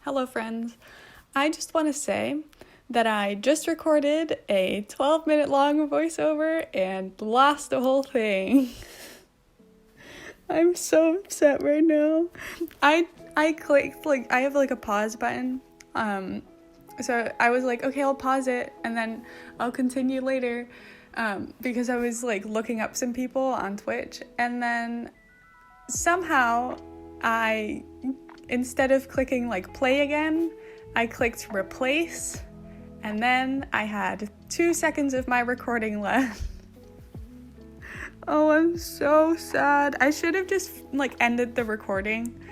Hello friends. I just want to say that I just recorded a 12-minute long voiceover and lost the whole thing. I'm so upset right now. I clicked, I have a pause button. So I was like, okay, I'll pause it and then I'll continue later. Because I was looking up some people on Twitch, and then somehow instead of clicking play again, I clicked replace, and then I had 2 seconds of my recording left. Oh, I'm so sad. I should have just ended the recording.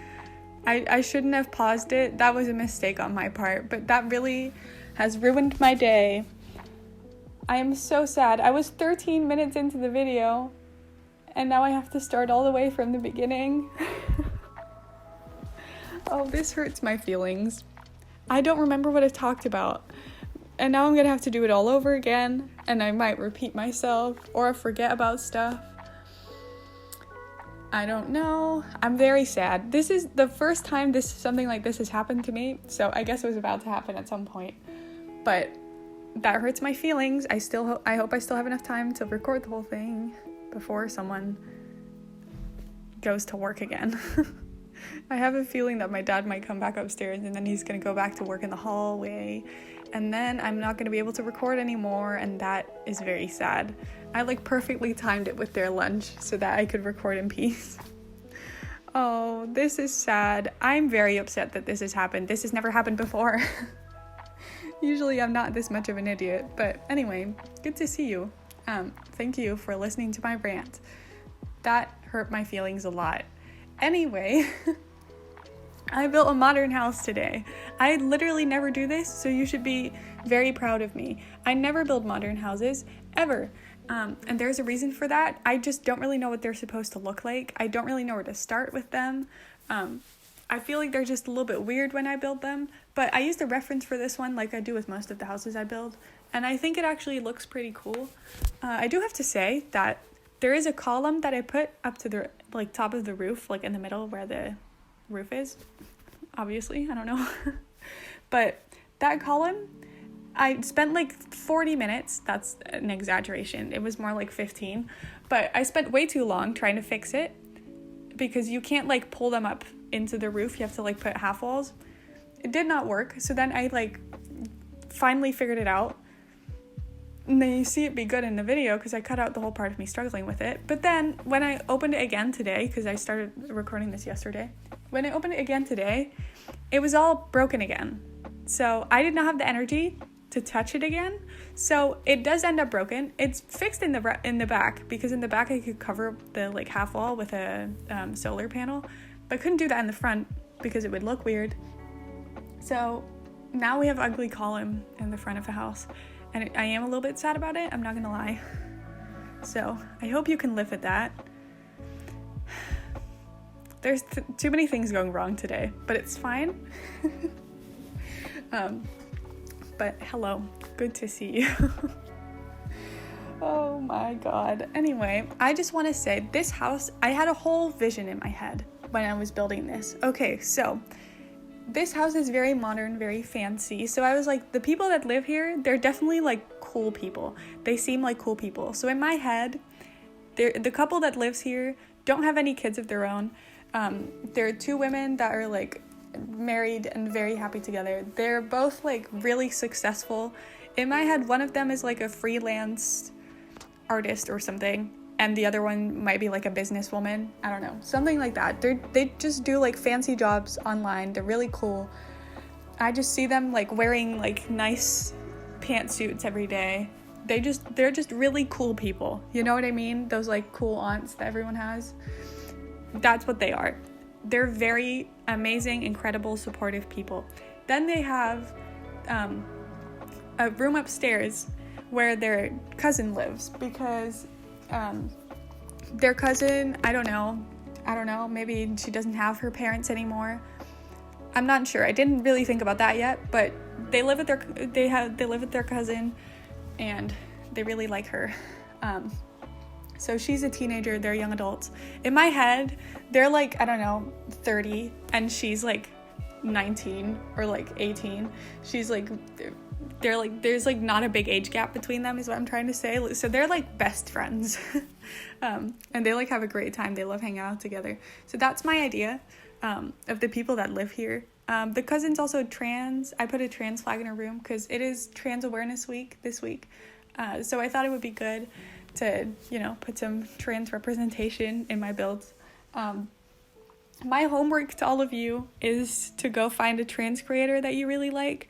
I shouldn't have paused it. That was a mistake on my part, but that really has ruined my day. I am so sad. I was 13 minutes into the video, and now I have to start all the way from the beginning. Oh, this hurts my feelings. I don't remember what I talked about, and now I'm gonna have to do it all over again, and I might repeat myself or forget about stuff. I don't know. I'm very sad. This is the first time something like this has happened to me, so I guess it was about to happen at some point, but that hurts my feelings. I hope I still have enough time to record the whole thing before someone goes to work again. I have a feeling that my dad might come back upstairs and then he's gonna go back to work in the hallway, and then I'm not gonna be able to record anymore, and that is very sad. I perfectly timed it with their lunch so that I could record in peace. Oh, this is sad. I'm very upset that this has happened. This has never happened before. Usually I'm not this much of an idiot, but anyway, good to see you. Thank you for listening to my rant. That hurt my feelings a lot. Anyway, I built a modern house today. I literally never do this, so you should be very proud of me. I never build modern houses, ever. And there's a reason for that. I just don't really know what they're supposed to look like. I don't really know where to start with them. I feel like they're just a little bit weird when I build them, but I used a reference for this one like I do with most of the houses I build, and I think it actually looks pretty cool. I do have to say that there is a column that I put up to the top of the roof, in the middle where the roof is. Obviously, I don't know. But that column, I spent 40 minutes. That's an exaggeration. It was more 15. But I spent way too long trying to fix it because you can't pull them up into the roof. You have to put half walls. It did not work. So then I finally figured it out. And then you see it be good in the video because I cut out the whole part of me struggling with it. But then when I opened it again today, because I started recording this yesterday, when I opened it again today, it was all broken again. So I did not have the energy to touch it again. So it does end up broken. It's fixed in the back, because in the back I could cover the half wall with a solar panel, but I couldn't do that in the front because it would look weird. So now we have an ugly column in the front of the house. And I am a little bit sad about it, I'm not gonna lie. So I hope you can live with that. There's too many things going wrong today, but it's fine. But hello, good to see you. Oh my god. Anyway, I just want to say, this house, I had a whole vision in my head when I was building this. Okay, so this house is very modern, very fancy. So I was the people that live here, they're definitely cool people. They seem like cool people. So in my head, the couple that lives here don't have any kids of their own. There are 2 women that are married and very happy together. They're both really successful. In my head, one of them is a freelance artist or something, and the other one might be a businesswoman. I don't know, something like that. They just do fancy jobs online. They're really cool. I just see them wearing nice pantsuits every day. They're just really cool people. You know what I mean? Those cool aunts that everyone has. That's what they are. They're very amazing, incredible, supportive people. Then they have a room upstairs where their cousin lives, because their cousin, I don't know, maybe she doesn't have her parents anymore. I'm not sure. I didn't really think about that yet, but they live with their cousin, and they really like her. So she's a teenager, they're young adults. In my head, they're 30, and she's 19 or like 18. She's like, they're like, there's like not a big age gap between them is what I'm trying to say. So they're like best friends. And they like have a great time. They love hanging out together. So that's my idea of the people that live here. The cousin's also trans. I put a trans flag in her room because it is Trans Awareness Week this week. So I thought it would be good to, you know, put some trans representation in my builds. My homework to all of you is to go find a trans creator that you really like,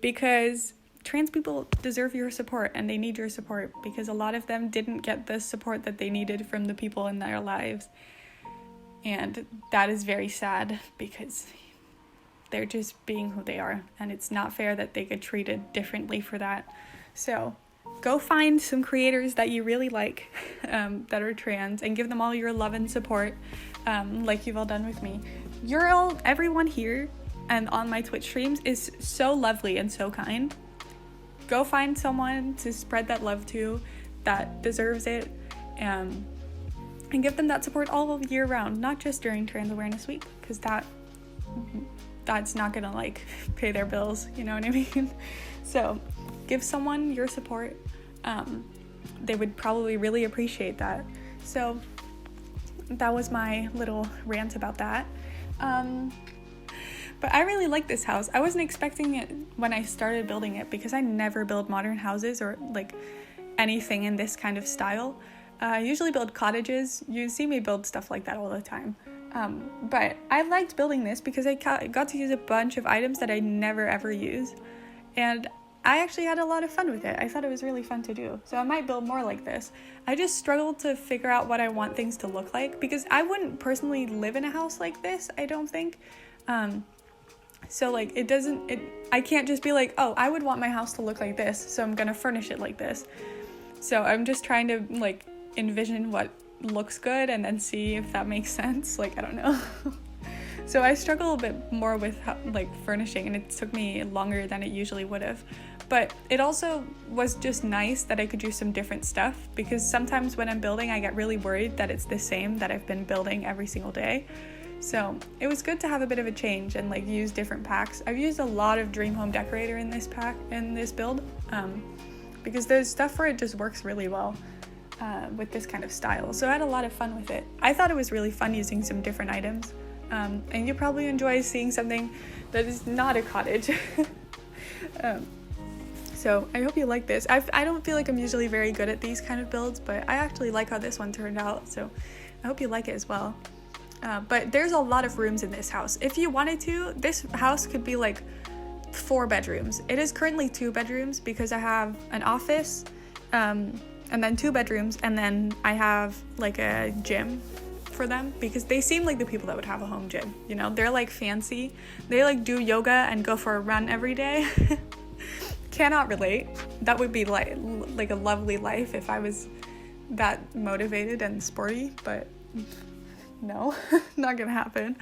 because trans people deserve your support and they need your support, because a lot of them didn't get the support that they needed from the people in their lives. And that is very sad, because they're just being who they are, and it's not fair that they get treated differently for that. So go find some creators that you really like, that are trans, and give them all your love and support, like you've all done with me. Everyone here and on my Twitch streams is so lovely and so kind. Go find someone to spread that love to that deserves it, and give them that support all year round, not just during Trans Awareness Week, because that's not gonna like pay their bills, you know what I mean? So give someone your support. They would probably really appreciate that. So that was my little rant about that. But I really like this house. I wasn't expecting it when I started building it, because I never build modern houses or like anything in this kind of style. I usually build cottages. You see me build stuff like that all the time. But I liked building this because I got to use a bunch of items that I never ever use. And I actually had a lot of fun with it. I thought it was really fun to do. So I might build more like this. I just struggled to figure out what I want things to look like, because I wouldn't personally live in a house like this, I don't think. So like I can't just be like, oh, I would want my house to look like this, so I'm gonna furnish it like this. So I'm just trying to like envision what looks good and then see if that makes sense. Like, I don't know. So I struggle a bit more with furnishing, and it took me longer than it usually would have. But it also was just nice that I could do some different stuff, because sometimes when I'm building, I get really worried that it's the same that I've been building every single day. So it was good to have a bit of a change and like use different packs. I've used a lot of Dream Home Decorator in this build, because the stuff for it just works really well with this kind of style. So I had a lot of fun with it. I thought it was really fun using some different items. And you probably enjoy seeing something that is not a cottage. So I hope you like this. I don't feel like I'm usually very good at these kind of builds, but I actually like how this one turned out. So I hope you like it as well. But there's a lot of rooms in this house. If you wanted to, this house could be like 4 bedrooms. It is currently 2 bedrooms because I have an office, and then 2 bedrooms, and then I have like a gym for them, because they seem like the people that would have a home gym, you know? They're like fancy. They like do yoga and go for a run every day. Cannot relate. That would be like a lovely life if I was that motivated and sporty, but no, not gonna happen.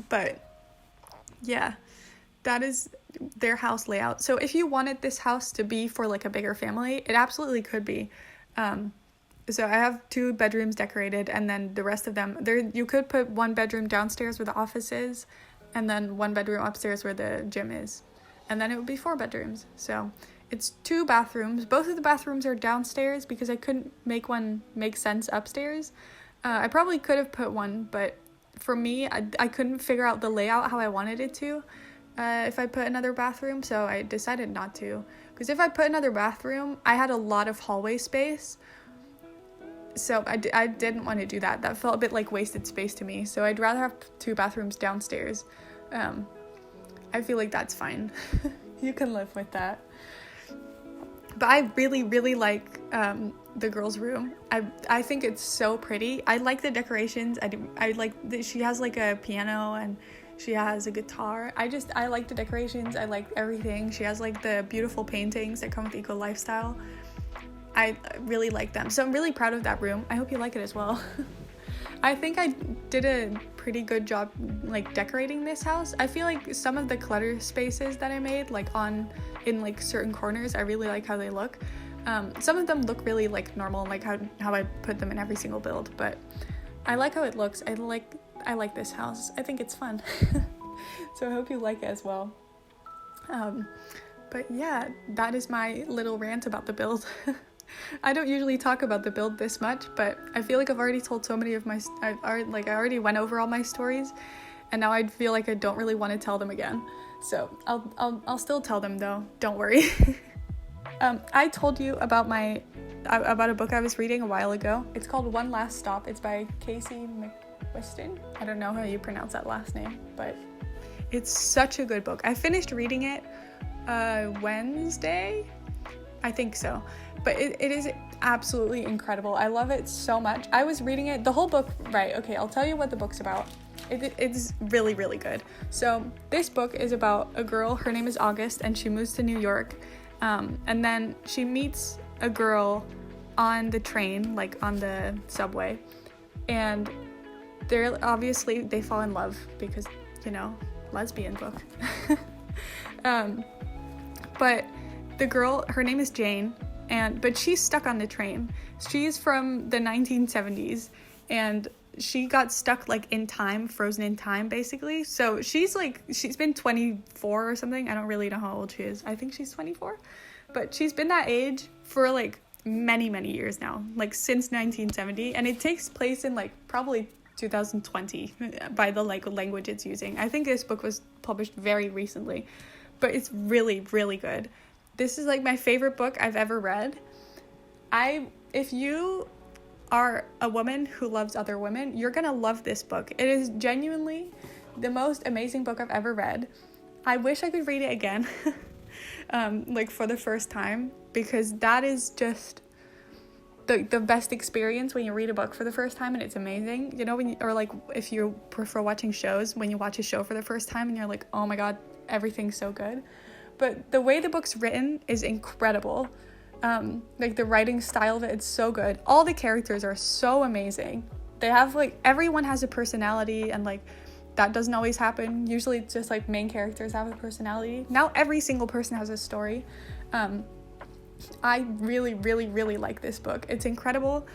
But yeah, that is their house layout. So if you wanted this house to be for like a bigger family, it absolutely could be. So I have 2 bedrooms decorated, and then the rest of them, you could put 1 bedroom downstairs where the office is, and then 1 bedroom upstairs where the gym is. And then it would be 4 bedrooms. So it's 2 bathrooms. Both of the bathrooms are downstairs because I couldn't make one make sense upstairs. I probably could have put one, but for me, I couldn't figure out the layout how I wanted it to if I put another bathroom, so I decided not to. Because if I put another bathroom, I had a lot of hallway space. So I didn't want to do that. That felt a bit like wasted space to me. So I'd rather have 2 bathrooms downstairs. I feel like that's fine. You can live with that. But I really, really like the girl's room. I think it's so pretty. I like the decorations. I like that she has like a piano and she has a guitar. I like the decorations. I like everything. She has like the beautiful paintings that come with Eco Lifestyle. I really like them. So I'm really proud of that room. I hope you like it as well. I think I did a pretty good job like decorating this house. I feel like some of the clutter spaces that I made like in like certain corners, I really like how they look. Some of them look really like normal, like how I put them in every single build, but I like how it looks. I like this house. I think it's fun. So I hope you like it as well. But yeah, that is my little rant about the build. I don't usually talk about the build this much, but I feel like I've already told so many of my, I already went over all my stories, and now I feel like I don't really want to tell them again. So I'll still tell them though, don't worry. I told you about a book I was reading a while ago. It's called One Last Stop. It's by Casey McWhiston. I don't know how you pronounce that last name, but it's such a good book. I finished reading it Wednesday, I think so. But it is absolutely incredible. I love it so much. I was reading it, the whole book, right, okay, I'll tell you what the book's about. It's really, really good. So this book is about a girl, her name is August, and she moves to New York. And then she meets a girl on the train, like on the subway. And they fall in love because, lesbian book. But the girl, her name is Jane, but she's stuck on the train. She's from the 1970s, and she got stuck in time, frozen in time, basically. So she's been 24 or something. I don't really know how old she is. I think she's 24, but she's been that age for many, many years now, since 1970, and it takes place in probably 2020 by the language it's using. I think this book was published very recently, but it's really, really good. This is my favorite book I've ever read. If you are a woman who loves other women, you're gonna love this book. It is genuinely the most amazing book I've ever read. I wish I could read it again, for the first time, because that is just the best experience when you read a book for the first time and it's amazing. If you prefer watching shows, when you watch a show for the first time and you're like, oh my god, everything's so good. But the way the book's written is incredible. The writing style of it, it's so good. All the characters are so amazing. They have everyone has a personality, and that doesn't always happen. Usually it's just main characters have a personality. Now every single person has a story. I really, really, really like this book. It's incredible.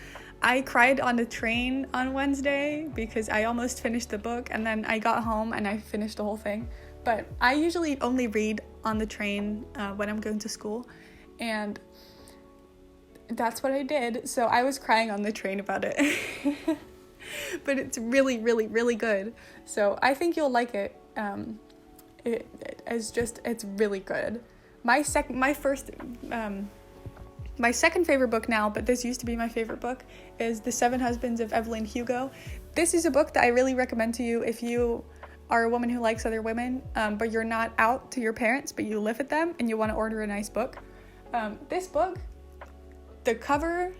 I cried on the train on Wednesday because I almost finished the book, and then I got home and I finished the whole thing. But I usually only read on the train when I'm going to school, and that's what I did. So I was crying on the train about it. But it's really, really, really good. So I think you'll like it. It's really good. My second favorite book now, but this used to be my favorite book, is The 7 Husbands of Evelyn Hugo. This is a book that I really recommend to you if you are a woman who likes other women, but you're not out to your parents, but you live with them and you want to order a nice book. This book, the cover,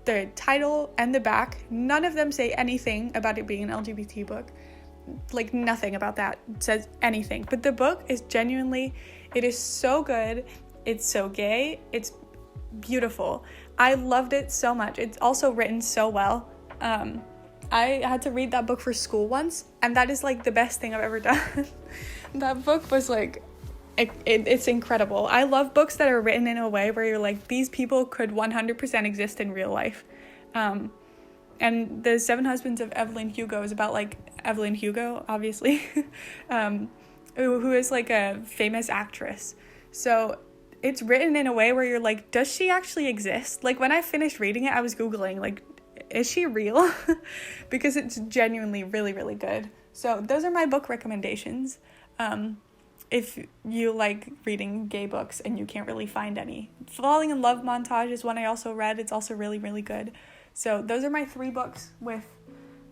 the title, and the back, none of them say anything about it being an LGBT book. Nothing about that says anything. But the book is genuinely, it is so good. It's so gay. It's beautiful. I loved it so much. It's also written so well. I had to read that book for school once, and that is the best thing I've ever done. That book was it's incredible. I love books that are written in a way where you're these people could 100% exist in real life. And The 7 Husbands of Evelyn Hugo is about Evelyn Hugo, obviously, who is a famous actress. So it's written in a way where you're does she actually exist? When I finished reading it, I was Googling, is she real? Because it's genuinely really, really good. So those are my book recommendations. If you like reading gay books and you can't really find any. Falling in Love Montage is one I also read. It's also really, really good. So those are my 3 books with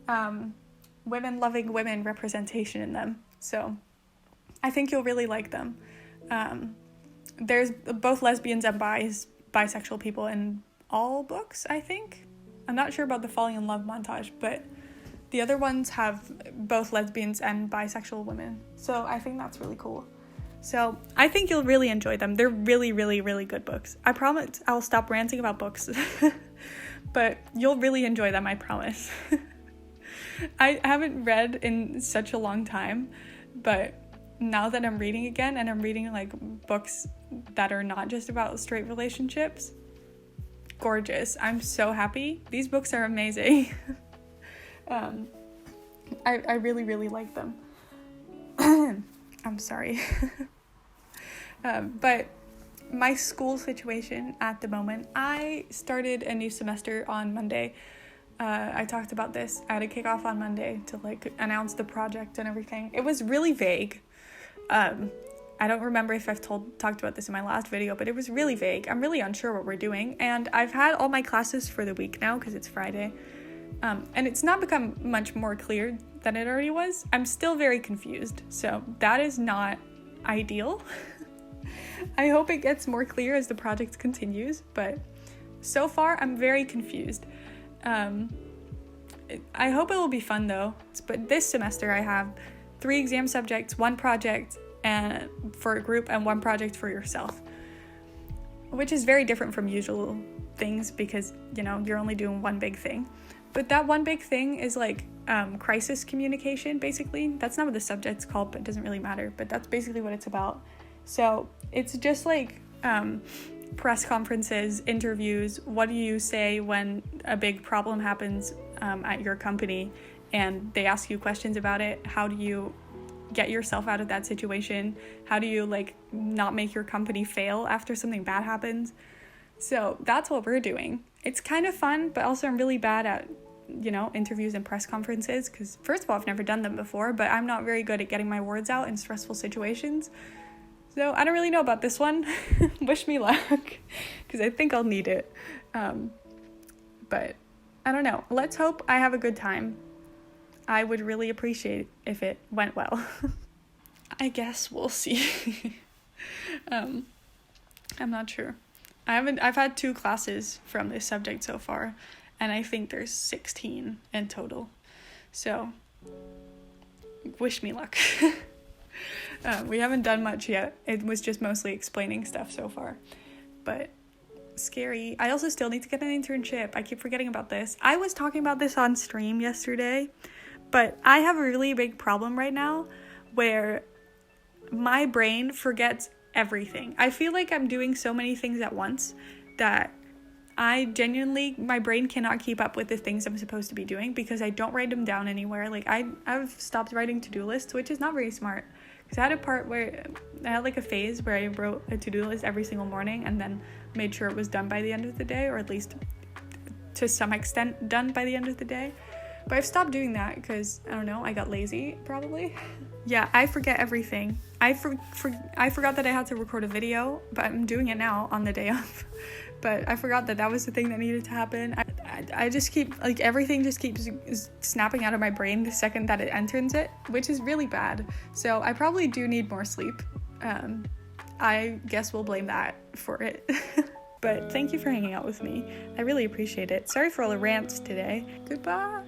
women loving women representation in them. So I think you'll really like them. There's both lesbians and bisexual people in all books, I think. I'm not sure about the Falling in Love Montage, but the other ones have both lesbians and bisexual women. So I think that's really cool. So I think you'll really enjoy them. They're really, really, really good books. I promise I'll stop ranting about books. But you'll really enjoy them, I promise. I haven't read in such a long time, but now that I'm reading again, and I'm reading books that are not just about straight relationships, gorgeous. I'm so happy. These books are amazing. I really, really like them. I'm sorry. But my school situation at the moment, I started a new semester on Monday. I talked about this. I had a kickoff on Monday to like announce the project and everything. It was really vague. I don't remember if I've talked about this in my last video, but it was really vague. I'm really unsure what we're doing, and I've had all my classes for the week now because it's Friday, and it's not become much more clear than it already was. I'm still very confused, so that is not ideal. I hope it gets more clear as the project continues, but so far I'm very confused. I hope it will be fun though. But this semester I have 3 exam subjects, 1 project and for a group and 1 project for yourself, which is very different from usual things because, you know, you're only doing one big thing. But that one big thing is like crisis communication, basically. That's not what the subject's called, but it doesn't really matter. But that's basically what it's about. So it's just like press conferences, interviews. What do you say when a big problem happens at your company and they ask you questions about it? How do you get yourself out of that situation? How do you like not make your company fail after something bad happens? So that's what we're doing. It's kind of fun, but also I'm really bad at, you know, interviews and press conferences because first of all, I've never done them before, but I'm not very good at getting my words out in stressful situations. So I don't really know about this one. Wish me luck because I think I'll need it. But I don't know. Let's hope I have a good time. I would really appreciate if it went well. I guess we'll see. I'm not sure. I've had 2 classes from this subject so far, and I think there's 16 in total. So wish me luck. We haven't done much yet. It was just mostly explaining stuff so far, but scary. I also still need to get an internship. I keep forgetting about this. I was talking about this on stream yesterday, but I have a really big problem right now where my brain forgets everything. I feel like I'm doing so many things at once that my brain cannot keep up with the things I'm supposed to be doing because I don't write them down anywhere. Like I've stopped writing to-do lists, which is not very smart. Because I had a part where I had like a phase where I wrote a to-do list every single morning and then made sure it was done by the end of the day, or at least to some extent done by the end of the day. But I've stopped doing that because, I don't know, I got lazy, probably. Yeah, I forget everything. I forgot that I had to record a video, but I'm doing it now on the day of. But I forgot that was the thing that needed to happen. I just keep, like, everything just keeps snapping out of my brain the second that it enters it, which is really bad. So I probably do need more sleep. I guess we'll blame that for it. But thank you for hanging out with me. I really appreciate it. Sorry for all the rants today. Goodbye.